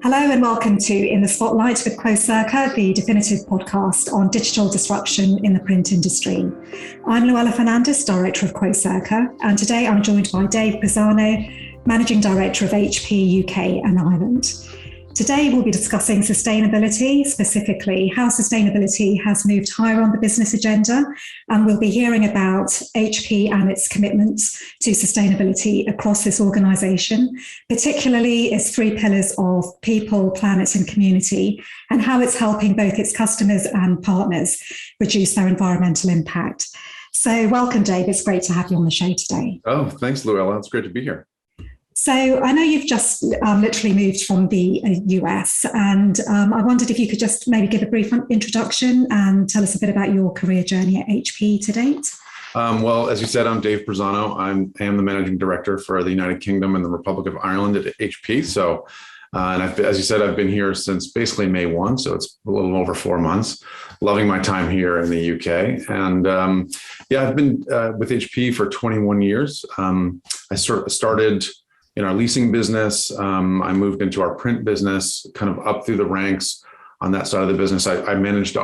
Hello and welcome to In the Spotlight with Quocirca, the definitive podcast on digital disruption in the print industry. I'm Luella Fernandez, Director of Quocirca, and today I'm joined by Dave Pisano, Managing Director of HP UK and Ireland. Today we'll be discussing sustainability, specifically how sustainability has moved higher on the business agenda, and we'll be hearing about HP and its commitments to sustainability across this organisation, particularly its three pillars of people, planet and community, and how it's helping both its customers and partners reduce their environmental impact. So welcome, Dave. It's great to have you on the show today. Oh, thanks, Luella. It's great to be here. So I know you've just literally moved from the US, and I wondered if you could just maybe give a brief introduction and tell us a bit about your career journey at HP to date. Well, as you said, I'm Dave Pisano. I am the Managing Director for the United Kingdom and the Republic of Ireland at HP. So, as you said, I've been here since basically May 1, so it's a little over 4 months. Loving my time here in the UK. And I've been with HP for 21 years. I started in our leasing business. I moved into our print business, kind of up through the ranks on that side of the business. I managed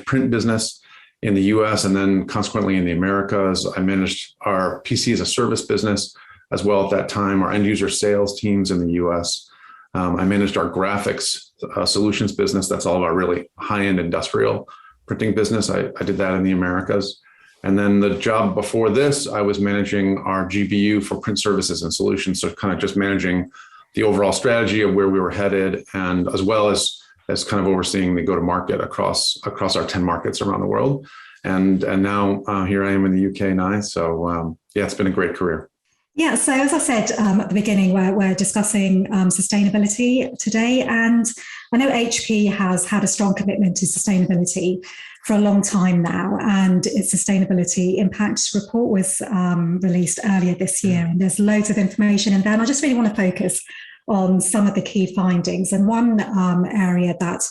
print business in the US, and then consequently in the Americas. I managed our PC as a service business as well at that time, our end user sales teams in the US. I managed our graphics solutions business. That's all of our really high-end industrial printing business. I did that in the Americas. And then the job before this, I was managing our GBU for print services and solutions. So kind of just managing the overall strategy of where we were headed, and as well as kind of overseeing the go-to-market across our 10 markets around the world. And now here I am in the UK now. So it's been a great career. Yeah, so as I said at the beginning, we're discussing sustainability today. And I know HP has had a strong commitment to sustainability for a long time now, and its sustainability impact report was released earlier this year, and there's loads of information in there. And I just really want to focus on some of the key findings. And one area that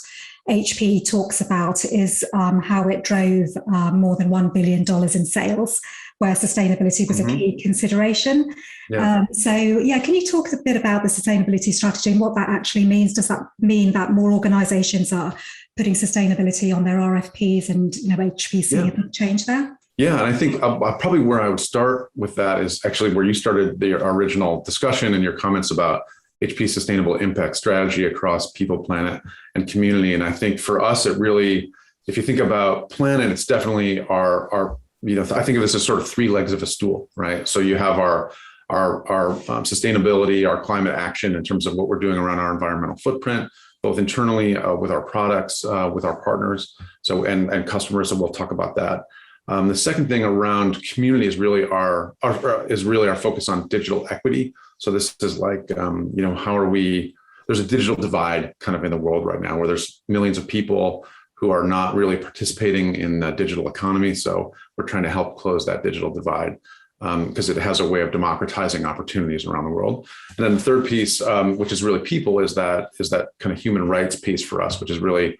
HP talks about is how it drove more than $1 billion in sales, where sustainability was a key consideration. Yeah. Can you talk a bit about the sustainability strategy and what that actually means? Does that mean that more organizations are putting sustainability on their RFPs and, HP seeing a big change there? Yeah, and I think probably where I would start with that is actually where you started our original discussion and your comments about HP's sustainable impact strategy across people, planet, and community. And I think for us, it really, if you think about planet, it's definitely our I think of this as sort of three legs of a stool, right? So you have our sustainability, our climate action in terms of what we're doing around our environmental footprint, both internally with our products, with our partners, and customers. So we'll talk about that. The second thing around community is really our focus on digital equity. So this is like, how are we? There's a digital divide kind of in the world right now, where there's millions of people who are not really participating in the digital economy. So we're trying to help close that digital divide because it has a way of democratizing opportunities around the world. And then the third piece, which is really people, is that kind of human rights piece for us, which is really,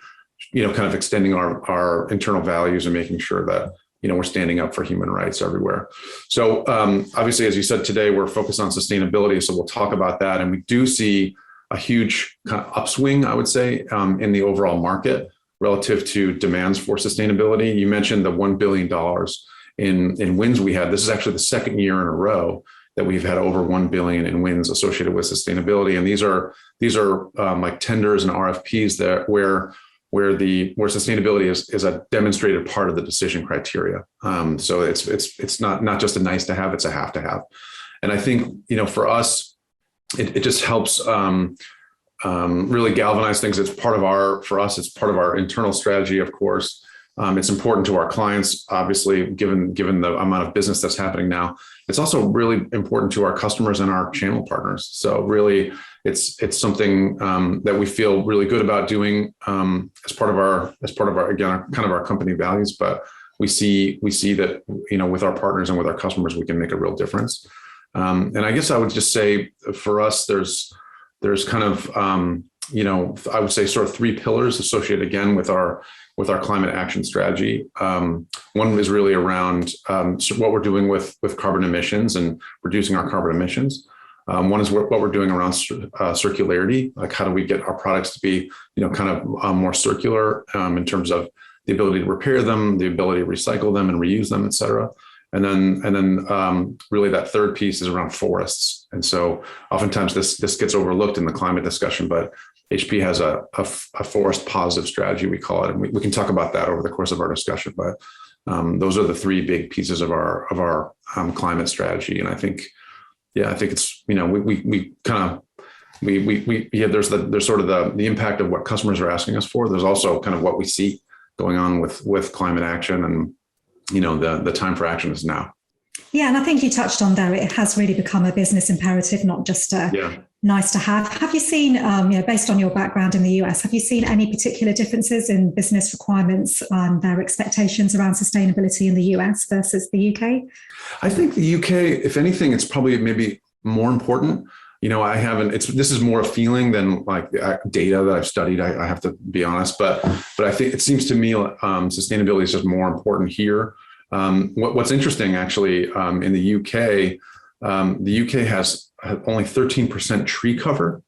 kind of extending our internal values and making sure that, we're standing up for human rights everywhere. So obviously, as you said today, we're focused on sustainability. So we'll talk about that. And we do see a huge kind of upswing, I would say, in the overall market relative to demands for sustainability. You mentioned the $1 billion in wins we had. This is actually the second year in a row that we've had over 1 billion in wins associated with sustainability. And these are like tenders and RFPs that where sustainability is a demonstrated part of the decision criteria. So it's not just a nice to have, it's a have to have. And I think, for us, it just helps really galvanize things. For us, it's part of our internal strategy, of course. It's important to our clients, obviously, given the amount of business that's happening now. It's also really important to our customers and our channel partners. So really, it's something that we feel really good about doing as part of our again, kind of our company values. But we see that with our partners and with our customers, we can make a real difference. And I guess I would just say for us, there's kind of I would say sort of three pillars associated again with our climate action strategy. One is really around what we're doing with carbon emissions and reducing our carbon emissions. One is what we're doing around circularity, like how do we get our products to be, kind of more circular in terms of the ability to repair them, the ability to recycle them and reuse them, et cetera. And then really that third piece is around forests. And so oftentimes this gets overlooked in the climate discussion, but HP has a forest positive strategy, we call it. And we can talk about that over the course of our discussion, but those are the three big pieces of our climate strategy. And I think it's, there's sort of the impact of what customers are asking us for. There's also kind of what we see going on with climate action, and the time for action is now. Yeah, and I think you touched on there, it has really become a business imperative, not just nice to have. Have you seen, based on your background in the US, have you seen any particular differences in business requirements and their expectations around sustainability in the US versus the UK? I think the UK, if anything, it's probably maybe more important. This is more a feeling than like data that I've studied. I have to be honest, but I think it seems to me sustainability is just more important here. What's interesting actually in the UK has only 13% tree cover,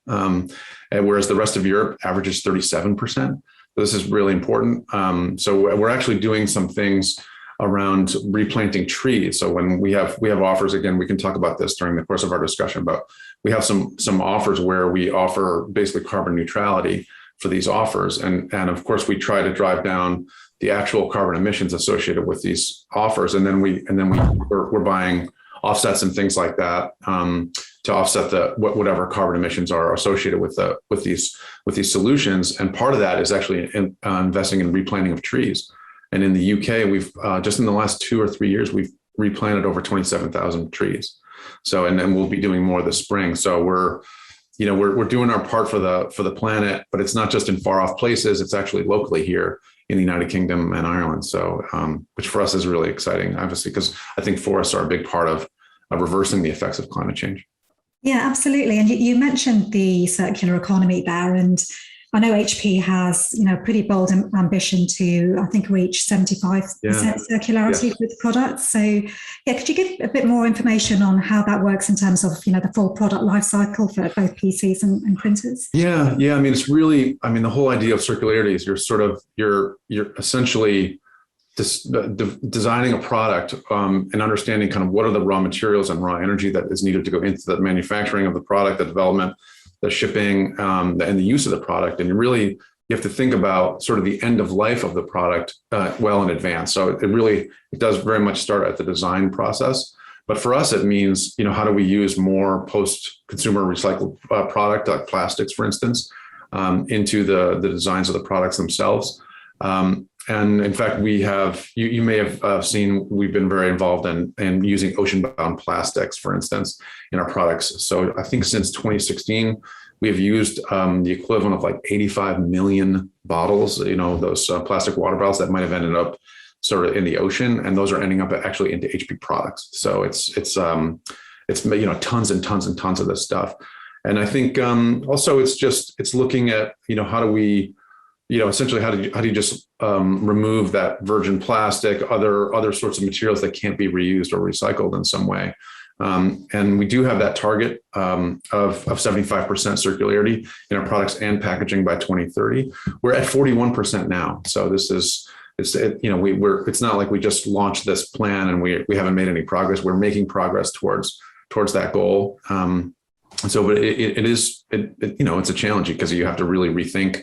whereas the rest of Europe averages 37%. This is really important. So we're actually doing some things around replanting trees. So when we have offers, again, we can talk about this during the course of our discussion, but we have some offers where we offer basically carbon neutrality for these offers. And of course, we try to drive down the actual carbon emissions associated with these offers. And then we're buying offsets and things like that to offset whatever carbon emissions are associated with these solutions. And part of that is actually investing in replanting of trees. And in the UK, we've just in the last 2 or 3 years, we've replanted over 27,000 trees. So, and then we'll be doing more this spring. So we're doing our part for the planet, but it's not just in far off places. It's actually locally here in the United Kingdom and Ireland. So, which for us is really exciting, obviously, because I think forests are a big part of reversing the effects of climate change. Yeah, absolutely. And you mentioned the circular economy there, and I know HP has, pretty bold ambition to, I think, reach 75% circularity with products. So, could you give a bit more information on how that works in terms of, the full product life cycle for both PCs and printers? Yeah. I mean, it's really, the whole idea of circularity is you're essentially designing a product and understanding kind of what are the raw materials and raw energy that is needed to go into the manufacturing of the product, the development, the shipping, and the use of the product. And you have to think about sort of the end of life of the product well in advance. So it does very much start at the design process. But for us, it means, how do we use more post-consumer recycled product, like plastics, for instance, into the designs of the products themselves. And in fact, we have, you may have seen, we've been very involved in using ocean-bound plastics, for instance, in our products. So I think since 2016, we have used the equivalent of like 85 million bottles, those plastic water bottles that might have ended up sort of in the ocean, and those are ending up actually into HP products. So it's tons and tons and tons of this stuff. And I think also it's looking at, how do we, essentially how do you just remove that virgin plastic, other sorts of materials that can't be reused or recycled in some way. And we do have that target of 75% circularity in our products and packaging by 2030. We're at 41% now. So this is, it's not like we just launched this plan and we haven't made any progress. We're making progress towards that goal. But it's a challenge because you have to really rethink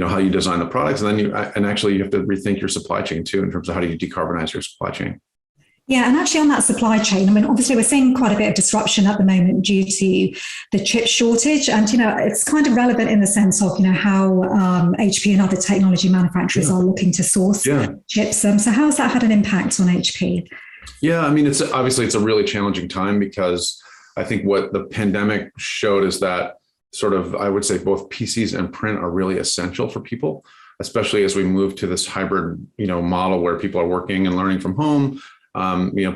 how you design the products, and then you have to rethink your supply chain too, in terms of how do you decarbonize your supply chain. Yeah, and actually on that supply chain, obviously we're seeing quite a bit of disruption at the moment due to the chip shortage, and it's kind of relevant in the sense of how HP and other technology manufacturers are looking to source chips. So how has that had an impact on HP? Yeah, it's a really challenging time, because I think what the pandemic showed is that sort of, I would say, both PCs and print are really essential for people, especially as we move to this hybrid, model where people are working and learning from home.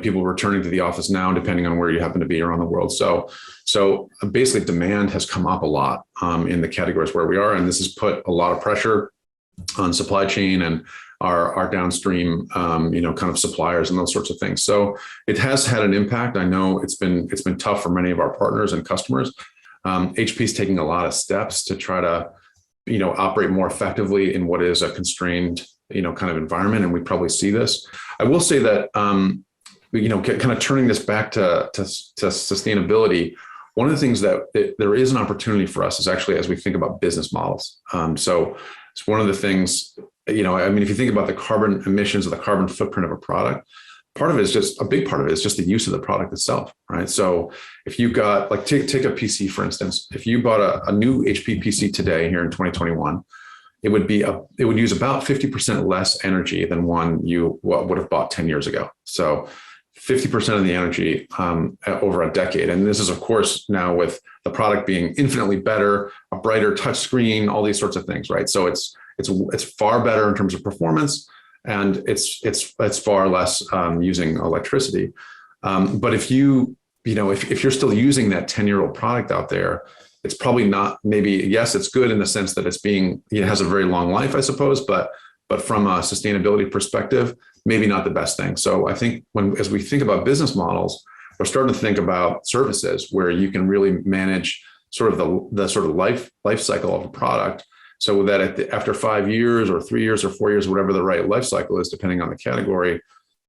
People returning to the office now, depending on where you happen to be around the world. So basically demand has come up a lot in the categories where we are. And this has put a lot of pressure on supply chain and our downstream, kind of suppliers and those sorts of things. So it has had an impact. I know it's been tough for many of our partners and customers. HP is taking a lot of steps to try to, operate more effectively in what is a constrained, kind of environment. And we probably see this. I will say that, kind of turning this back to sustainability, one of the things that there is an opportunity for us is actually as we think about business models. So it's one of the things, if you think about the carbon emissions or the carbon footprint of a product, part of it is just a big part of it is just the use of the product itself, right? So if you've got take a PC, for instance, if you bought a new HP PC today here in 2021, it would use about 50% less energy than one you would have bought 10 years ago. So 50% of the energy over a decade. And this is, of course, now with the product being infinitely better, a brighter touch screen, all these sorts of things, right? So it's far better in terms of performance, and it's far less using electricity. But if if you're still using that 10-year-old product out there, it's probably not, maybe, yes, it's good in the sense that it has a very long life, I suppose, but from a sustainability perspective, maybe not the best thing. So I think as we think about business models, we're starting to think about services where you can really manage sort of the sort of life cycle of a product, so that after 5 years or 3 years or 4 years, whatever the right life cycle is, depending on the category,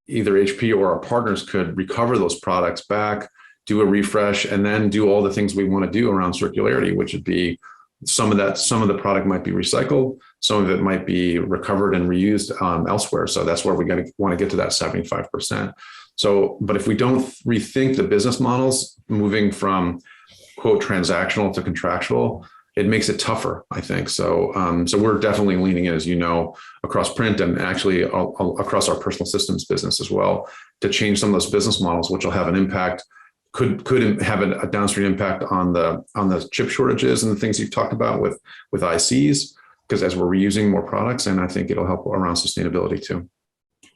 either HP or our partners could recover those products back, do a refresh, and then do all the things we want to do around circularity, which would be some of the product might be recycled, some of it might be recovered and reused elsewhere. So that's where we want to get to that 75%. So, but if we don't rethink the business models, moving from quote transactional to contractual, it makes it tougher, I think. So, so we're definitely leaning in, as across print and actually across our personal systems business as well, to change some of those business models, which will have an impact. Could have a downstream impact on the chip shortages and the things you've talked about with ICs, because as we're reusing more products, and I think it'll help around sustainability too.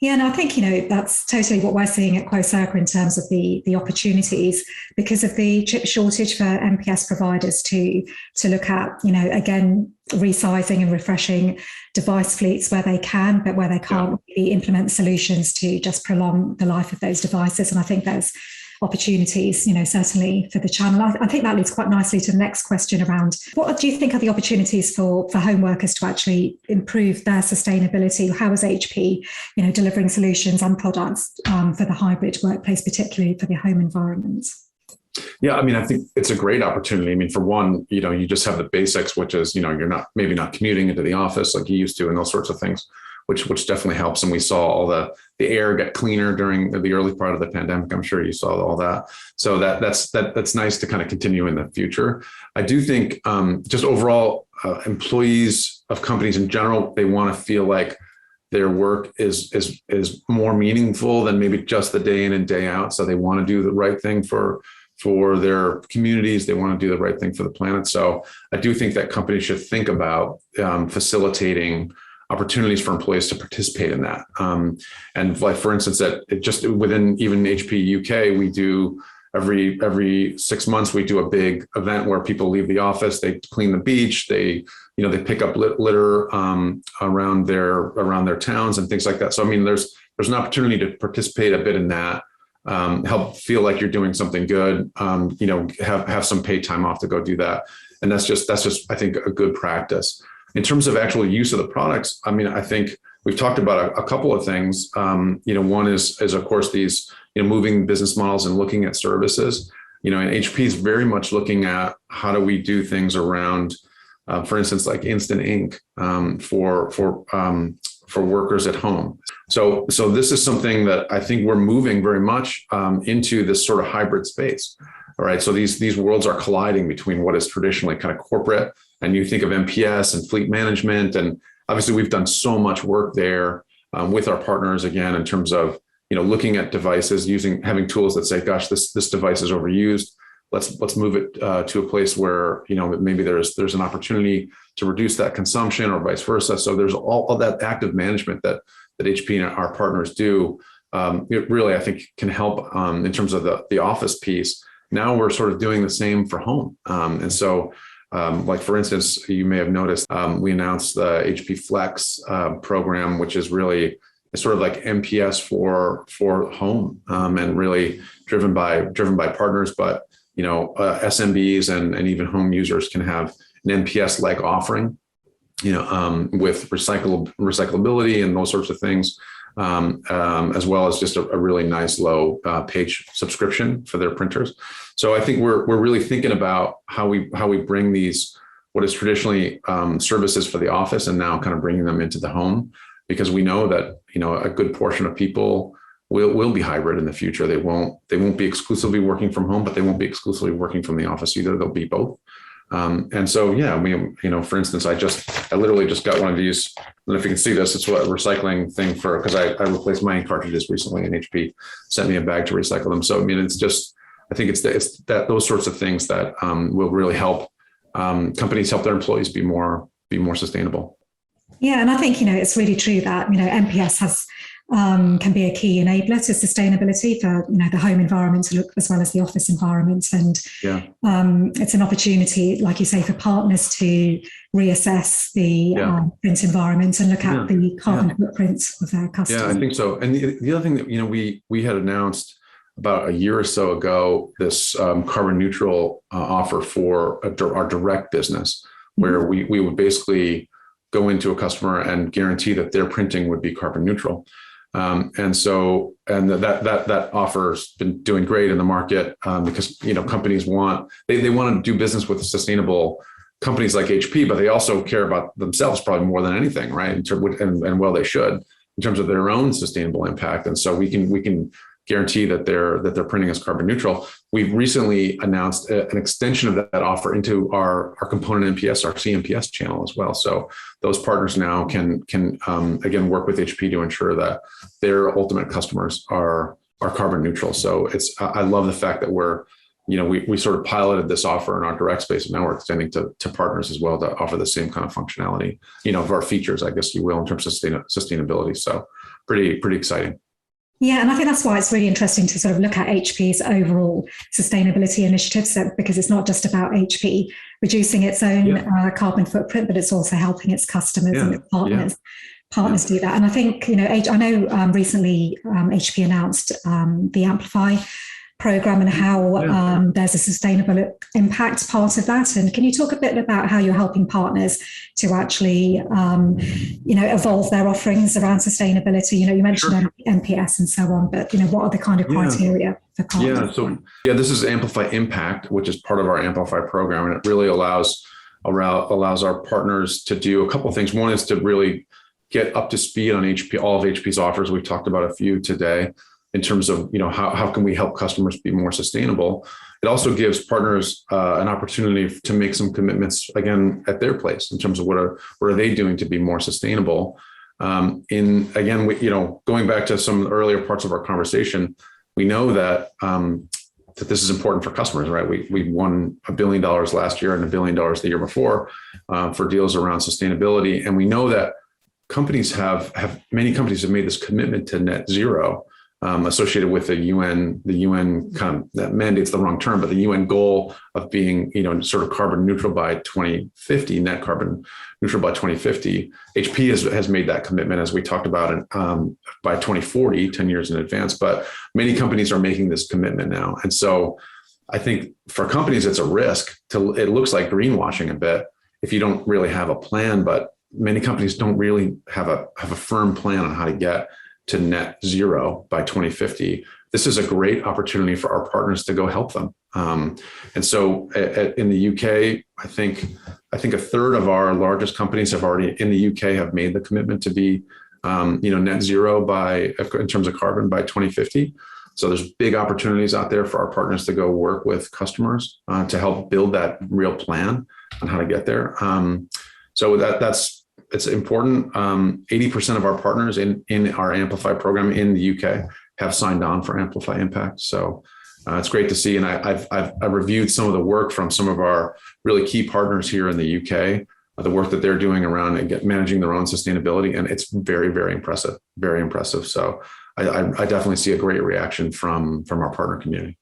Yeah, and I think, that's totally what we're seeing at Quocirca in terms of the opportunities, because of the chip shortage for MPS providers to look at, again, resizing and refreshing device fleets where they can, but where they can't really implement solutions to just prolong the life of those devices. And I think there's opportunities, certainly for the channel. I think that leads quite nicely to the next question around what do you think are the opportunities for home workers to actually improve their sustainability? How is HP, delivering solutions and products for the hybrid workplace, particularly for the home environment? Yeah, I think it's a great opportunity. For one, you just have the basics, which is, you're maybe not commuting into the office like you used to and those sorts of things, which definitely helps. And we saw all the air get cleaner during the early part of the pandemic. I'm sure you saw all that. So that's nice to kind of continue in the future. I do think just overall employees of companies in general, they want to feel like their work is more meaningful than maybe just the day in and day out. So they want to do the right thing for their communities. They want to do the right thing for the planet. So I do think that companies should think about facilitating opportunities for employees to participate in that. And like, for instance, just within even HP UK, we do every 6 months, we do a big event where people leave the office, they clean the beach, they pick up litter around their towns and things like that. So, there's an opportunity to participate a bit in that, help feel like you're doing something good, have some paid time off to go do that. And that's just, I think, a good practice. In terms of actual use of the products, I think we've talked about a couple of things. One is of course these, moving business models and looking at services. And HP is very much looking at how do we do things around, for instance, like instant ink for workers at home. So this is something that I think we're moving very much into this sort of hybrid space. All right. So these worlds are colliding between what is traditionally kind of corporate, and you think of MPS and fleet management. And obviously we've done so much work there with our partners, again, in terms of, looking at devices, having tools that say, gosh, this device is overused. Let's move it to a place where, maybe there's an opportunity to reduce that consumption or vice versa. So there's all of that active management that HP and our partners do. It really, I think, can help in terms of the office piece. Now we're sort of doing the same for home. And so Like for instance, you may have noticed we announced the HP Flex program, which is really sort of like MPS for home, and really driven by partners. But SMBs and even home users can have an MPS like offering, with recyclability and those sorts of things, as well as just a really nice low page subscription for their printers. So I think we're really thinking about how we bring these, what is traditionally services for the office, and now kind of bringing them into the home, because we know that a good portion of people will be hybrid in the future. They won't be exclusively working from home, but they won't be exclusively working from the office either. They'll be both. And so, for instance, I literally just got one of these. I don't know if you can see this. It's a recycling thing because I replaced my ink cartridges recently, and HP sent me a bag to recycle them. So, it's just, I think it's that those sorts of things that will really help companies help their employees be more sustainable. Yeah, and I think it's really true that MPS can be a key enabler to sustainability for the home environment to look as well as the office environment, and it's an opportunity, like you say, for partners to reassess the print environment and look at the carbon footprint of their customers. Yeah, I think so. And the other thing that we had announced about a year or so ago, this carbon neutral offer for our direct business, where we would basically go into a customer and guarantee that their printing would be carbon neutral. And that offer's been doing great in the market, because companies want to do business with sustainable companies like HP, but they also care about themselves probably more than anything, right? And well, they should, in terms of their own sustainable impact. And so we can guarantee that their printing is carbon neutral. We've recently announced an extension of that offer into our component MPS, our CMPS channel as well. So those partners now can again work with HP to ensure that their ultimate customers are carbon neutral. So I love the fact that we sort of piloted this offer in our direct space, and now we're extending to partners as well to offer the same kind of functionality, of our features, I guess you will, in terms of sustainability. So pretty exciting. Yeah, and I think that's why it's really interesting to sort of look at HP's overall sustainability initiatives, because it's not just about HP reducing its own carbon footprint, but it's also helping its customers and its partners do that. And I think, I know recently HP announced the Amplify program and how there's a sustainable impact part of that. And can you talk a bit about how you're helping partners to actually, evolve their offerings around sustainability? You mentioned MPS and so on, but what are the kind of criteria for partners? This is Amplify Impact, which is part of our Amplify program, and it really allows our partners to do a couple of things. One is to really get up to speed on all of HP's offers. We've talked about a few today, in terms of how can we help customers be more sustainable. It also gives partners an opportunity to make some commitments again at their place in terms of what are they doing to be more sustainable. Going back to some of the earlier parts of our conversation, we know that this is important for customers, right? We won $1 billion last year and $1 billion the year before for deals around sustainability, and we know that many companies have made this commitment to net zero. Associated with the UN kind of, that mandate's the wrong term, but the UN goal of being, sort of carbon neutral by 2050, net carbon neutral by 2050. HP has made that commitment, as we talked about, by 2040, 10 years in advance. But many companies are making this commitment now. And so I think for companies, it's a risk it looks like greenwashing a bit if you don't really have a plan, but many companies don't really have a firm plan on how to get to net zero by 2050. This is a great opportunity for our partners to go help them. And so in the UK, I think a third of our largest companies have made the commitment to be, net zero in terms of carbon by 2050. So there's big opportunities out there for our partners to go work with customers to help build that real plan on how to get there. So it's important. 80% of our partners in our Amplify program in the UK have signed on for Amplify Impact. So it's great to see. And I've reviewed some of the work from some of our really key partners here in the UK, the work that they're doing around managing their own sustainability. And it's very, very impressive, very impressive. So I definitely see a great reaction from our partner community.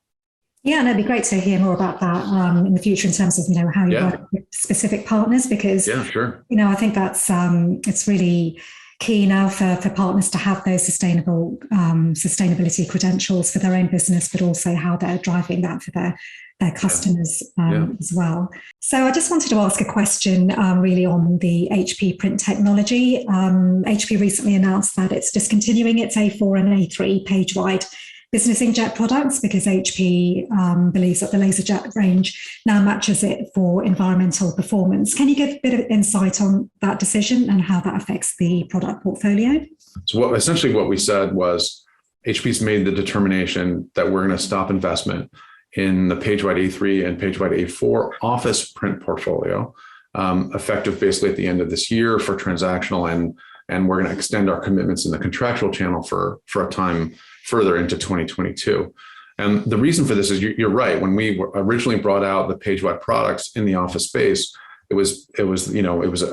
Yeah, and it'd be great to hear more about that in the future in terms of how you Yeah, work with specific partners because yeah, sure. I think that's it's really key now for partners to have those sustainability credentials for their own business, but also how they're driving that for their Yeah, customers yeah. as well. So I just wanted to ask a question really on the HP print technology. HP recently announced that it's discontinuing its A4 and A3 page wide business inkjet products because HP believes that the LaserJet range now matches it for environmental performance. Can you give a bit of insight on that decision and how that affects the product portfolio? So essentially what we said was HP's made the determination that we're going to stop investment in the PageWide A3 and PageWide A4 office print portfolio, effective basically at the end of this year for transactional, and we're going to extend our commitments in the contractual channel for a time further into 2022. And the reason for this is you're right. When we originally brought out the PageWide products in the office space, it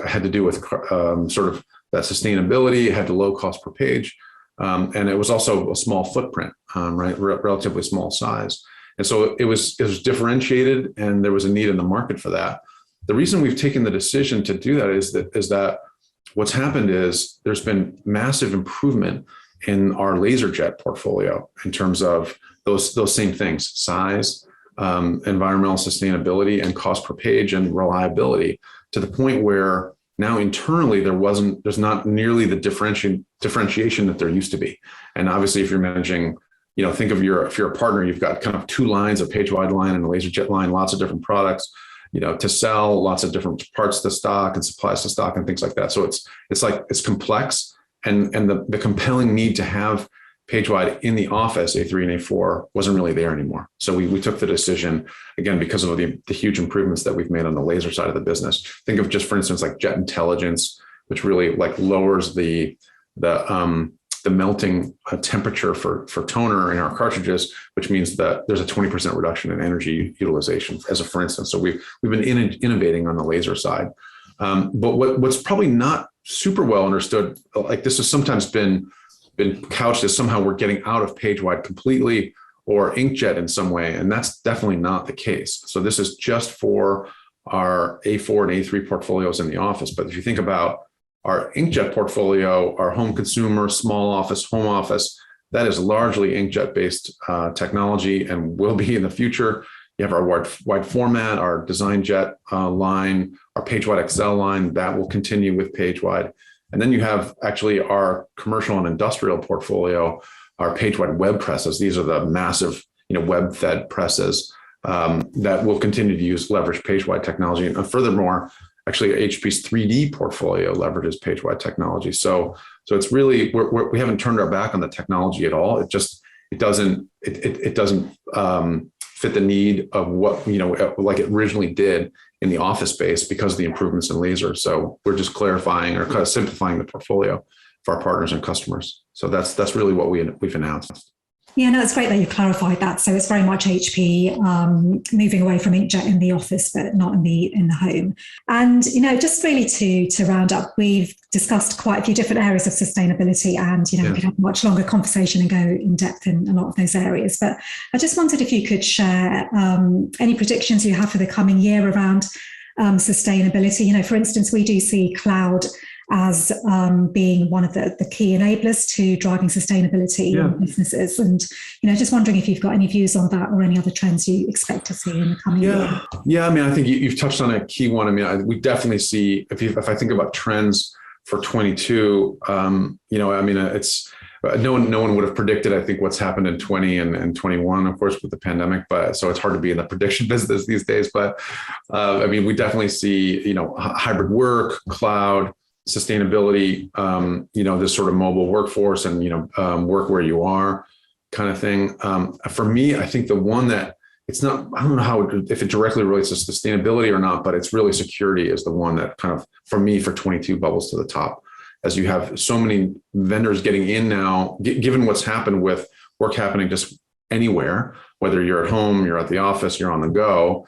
had to do with sort of that sustainability. It had the low cost per page, and it was also a small footprint, right, relatively small size. And so it was differentiated, and there was a need in the market for that. The reason we've taken the decision to do that is that what's happened is there's been massive improvement in our LaserJet portfolio in terms of those same things: size, environmental sustainability, and cost per page and reliability, to the point where now internally there's not nearly the differentiation that there used to be. And obviously, if you're managing, think of if you're a partner, you've got kind of two lines, a PageWide line and a LaserJet line, lots of different products, to sell, lots of different parts to stock and supplies to stock and things like that. So it's complex, and the compelling need to have PageWide in the office, A3 and A4, wasn't really there anymore. So we took the decision, again, because of the huge improvements that we've made on the laser side of the business. Think of just, for instance, like Jet Intelligence, which really like lowers the melting temperature for toner in our cartridges, which means that there's a 20% reduction in energy utilization, as a for instance. So we've been innovating on the laser side. But what's probably not super well understood, like this has sometimes been couched as somehow we're getting out of PageWide completely or inkjet in some way, and that's definitely not the case. So this is just for our A4 and A3 portfolios in the office. But if you think about our inkjet portfolio, our home consumer, small office, home office, that is largely inkjet-based technology and will be in the future. You have our wide format, our DesignJet line, our PageWide XL line, that will continue with PageWide. And then you have actually our commercial and industrial portfolio, our PageWide web presses. These are the massive, web-fed presses that will continue to leverage PageWide technology. And furthermore, actually, HP's 3D portfolio leverages PageWide technology. So it's really we haven't turned our back on the technology at all. It doesn't fit the need of what like it originally did in the office space because of the improvements in laser. So we're just clarifying or kind of simplifying the portfolio for our partners and customers. So that's really what we've announced. Yeah, no, it's great that you clarified that. So it's very much HP moving away from inkjet in the office, but not in the home. And just really to round up, we've discussed quite a few different areas of sustainability, and we could have a much longer conversation and go in depth in a lot of those areas. But I just wondered if you could share any predictions you have for the coming year around sustainability. For instance, we do see cloud as being one of the key enablers to driving sustainability in businesses. And, just wondering if you've got any views on that or any other trends you expect to see in the coming year. Yeah, I mean, I think you've touched on a key one. I mean, we definitely see, if I think about trends for 22, it's no one would have predicted, I think, what's happened in 20 and 21, of course, with the pandemic. But so it's hard to be in the prediction business these days. But we definitely see, hybrid work, cloud, sustainability, this sort of mobile workforce and, work where you are kind of thing. For me, I think the one that I don't know if it directly relates to sustainability or not, but it's really security is the one that kind of, for me, for 22 bubbles to the top, as you have so many vendors getting in now, given what's happened with work happening just anywhere, whether you're at home, you're at the office, you're on the go.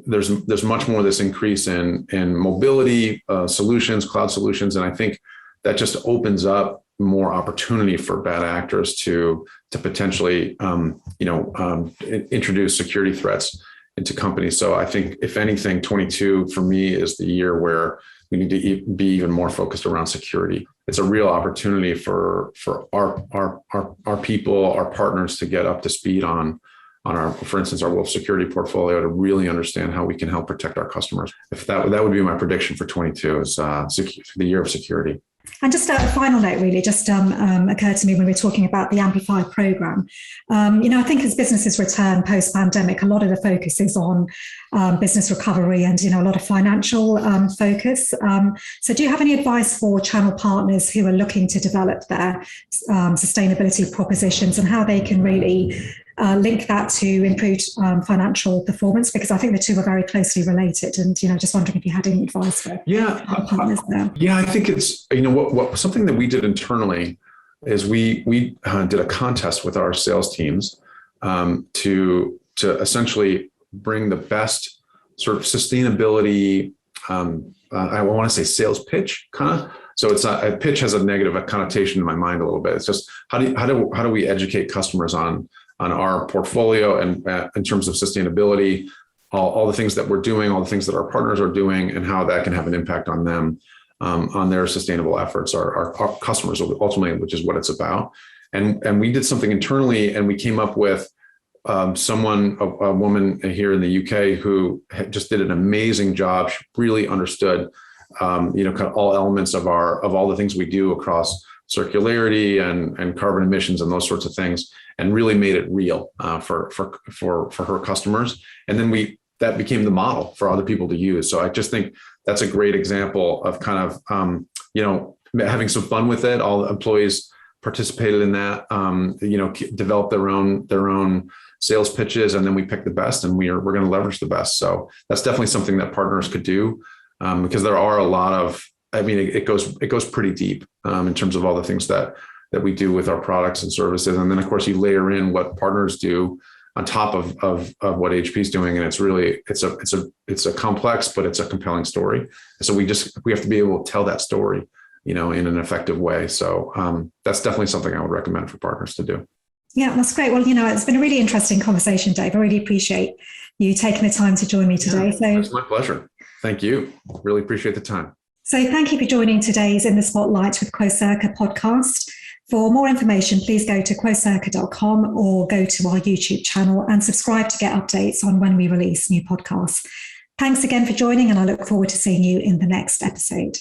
There's much more of this increase in mobility solutions, cloud solutions. And I think that just opens up more opportunity for bad actors to potentially introduce security threats into companies. So I think, if anything, 22 for me is the year where we need to be even more focused around security. It's a real opportunity for our people, our partners, to get up to speed on our, for instance, our Wolf security portfolio, to really understand how we can help protect our customers. If that would be my prediction for 22 is the year of security. And just a final note, really, just occurred to me when we were talking about the Amplify program. I think as businesses return post-pandemic, a lot of the focus is on business recovery and, a lot of financial focus. So do you have any advice for channel partners who are looking to develop their sustainability propositions and how they can really link that to improved financial performance? Because I think the two are very closely related, and just wondering if you had any advice for partners there. Yeah, I think it's what something that we did internally is we did a contest with our sales teams to essentially bring the best sort of sustainability. I want to say sales pitch kind of. So it's not, a pitch has a negative connotation in my mind a little bit. It's just how do we educate customers on our portfolio and in terms of sustainability, all the things that we're doing, all the things that our partners are doing, and how that can have an impact on them, on their sustainable efforts, our customers ultimately, which is what it's about. And we did something internally, and we came up with a woman here in the UK who just did an amazing job. She really understood, kind of all elements of all the things we do across circularity and carbon emissions and those sorts of things, and really made it real for her customers. And then that became the model for other people to use. So I just think that's a great example of kind of having some fun with it. All the employees participated in that, developed their own sales pitches, and then we picked the best, and we're going to leverage the best. So that's definitely something that partners could do, because there are a lot of, it goes pretty deep in terms of all the things that we do with our products and services. And then of course you layer in what partners do on top of what HP is doing. And it's really, it's a complex, but it's a compelling story. So we have to be able to tell that story, in an effective way. So that's definitely something I would recommend for partners to do. Yeah, that's great. Well, it's been a really interesting conversation, Dave. I really appreciate you taking the time to join me today. Yeah, it's my pleasure. Thank you. Really appreciate the time. So thank you for joining today's In the Spotlight with Quocirca podcast. For more information, please go to quocirca.com or go to our YouTube channel and subscribe to get updates on when we release new podcasts. Thanks again for joining, and I look forward to seeing you in the next episode.